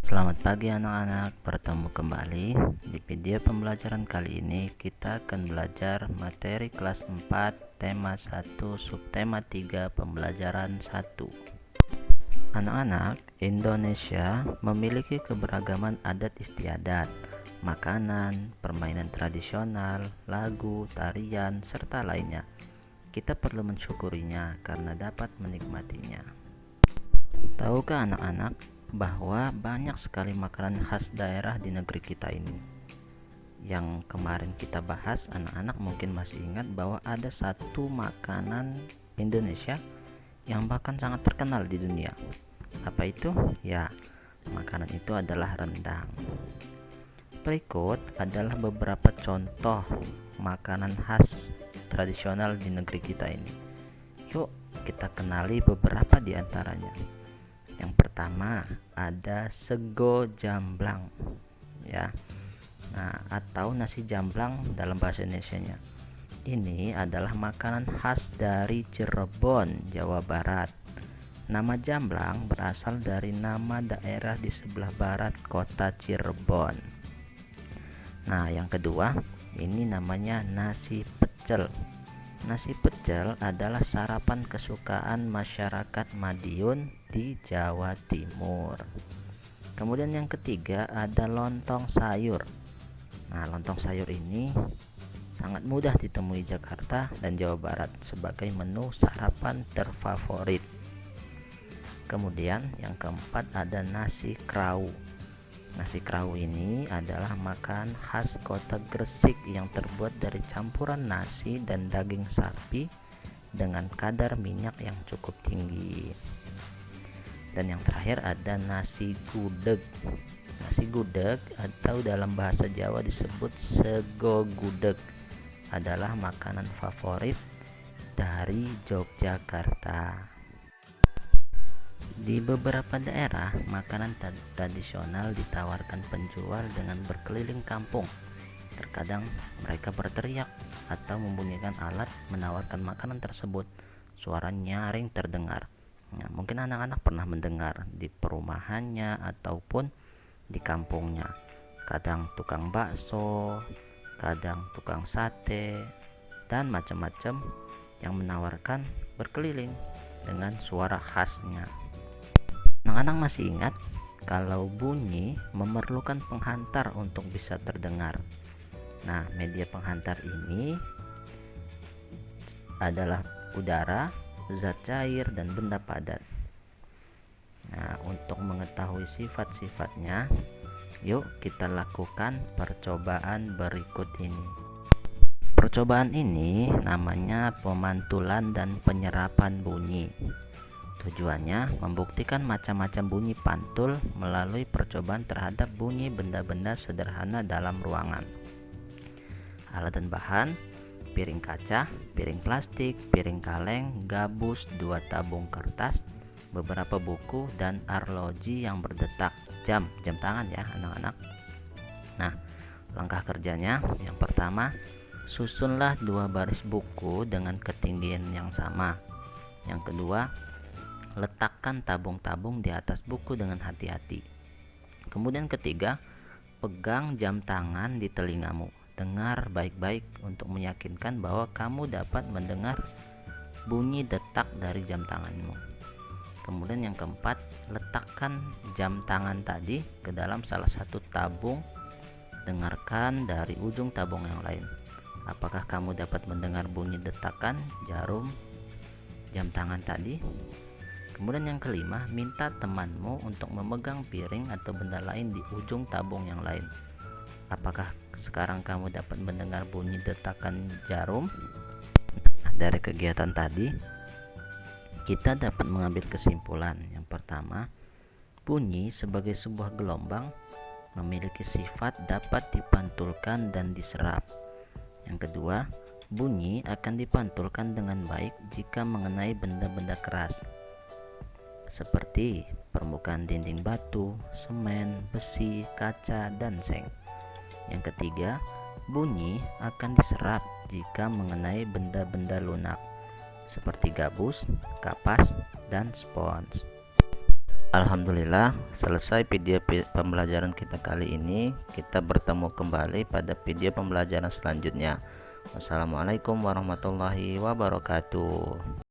Selamat pagi anak-anak, bertemu kembali. Di video pembelajaran kali ini kita akan belajar materi kelas 4, tema 1, subtema 3, pembelajaran 1. Anak-anak, Indonesia memiliki keberagaman adat istiadat, makanan, permainan tradisional, lagu, tarian, serta lainnya. Kita perlu mensyukurinya karena dapat menikmatinya. Tahukah anak-anak bahwa banyak sekali makanan khas daerah di negeri kita ini? Yang kemarin kita bahas, anak-anak mungkin masih ingat bahwa ada satu makanan Indonesia yang bahkan sangat terkenal di dunia. Apa itu? Ya, makanan itu adalah rendang. Berikut adalah beberapa contoh makanan khas tradisional di negeri kita ini. Yuk kita kenali beberapa di antaranya. Yang pertama ada sego jamblang, ya. Nah, atau nasi jamblang dalam bahasa Indonesianya. Ini adalah makanan khas dari Cirebon, Jawa Barat. Nama jamblang berasal dari nama daerah di sebelah barat kota Cirebon. Nah, yang kedua, ini namanya nasi pecel. Nasi pecel adalah sarapan kesukaan masyarakat Madiun di Jawa Timur. Kemudian yang ketiga ada lontong sayur. Nah, lontong sayur ini sangat mudah ditemui Jakarta dan Jawa Barat sebagai menu sarapan terfavorit. Kemudian yang keempat ada nasi krawu. Nasi krawu ini adalah makanan khas kota Gresik yang terbuat dari campuran nasi dan daging sapi dengan kadar minyak yang cukup tinggi. Dan yang terakhir ada nasi gudeg. Nasi gudeg atau dalam bahasa Jawa disebut sego gudeg adalah makanan favorit dari Yogyakarta. Di beberapa daerah, makanan tradisional ditawarkan penjual dengan berkeliling kampung. Terkadang mereka berteriak atau membunyikan alat menawarkan makanan tersebut. Suara nyaring terdengar. Nah, mungkin anak-anak pernah mendengar di perumahannya ataupun di kampungnya. Kadang tukang bakso, kadang tukang sate, dan macam-macam yang menawarkan berkeliling dengan suara khasnya. Anak-anak masih ingat kalau bunyi memerlukan penghantar untuk bisa terdengar. Nah, media penghantar ini adalah udara, zat cair, dan benda padat. Nah, untuk mengetahui sifat-sifatnya, yuk kita lakukan percobaan berikut ini. Percobaan ini namanya pemantulan dan penyerapan bunyi. Tujuannya membuktikan macam-macam bunyi pantul melalui percobaan terhadap bunyi benda-benda sederhana dalam ruangan. Alat dan bahan: piring kaca, piring plastik, piring kaleng, gabus, 2 tabung kertas, beberapa buku, dan arloji yang berdetak. Jam tangan ya anak-anak. Nah, langkah kerjanya yang pertama, susunlah 2 baris buku dengan ketinggian yang sama. Yang kedua, letakkan tabung-tabung di atas buku dengan hati-hati. Kemudian ketiga, pegang jam tangan di telingamu. Dengar baik-baik untuk meyakinkan bahwa kamu dapat mendengar bunyi detak dari jam tanganmu. Kemudian yang keempat, letakkan jam tangan tadi ke dalam salah satu tabung. Dengarkan dari ujung tabung yang lain. Apakah kamu dapat mendengar bunyi detakan jarum jam tangan tadi? Kemudian yang kelima, minta temanmu untuk memegang piring atau benda lain di ujung tabung yang lain. Apakah sekarang kamu dapat mendengar bunyi detakan jarum? Nah, dari kegiatan tadi, kita dapat mengambil kesimpulan. Yang pertama, bunyi sebagai sebuah gelombang memiliki sifat dapat dipantulkan dan diserap. Yang kedua, bunyi akan dipantulkan dengan baik jika mengenai benda-benda keras, seperti permukaan dinding batu, semen, besi, kaca, dan seng. Yang ketiga, bunyi akan diserap jika mengenai benda-benda lunak, seperti gabus, kapas, dan spons. Alhamdulillah, selesai video pembelajaran kita kali ini. Kita bertemu kembali pada video pembelajaran selanjutnya. Wassalamualaikum warahmatullahi wabarakatuh.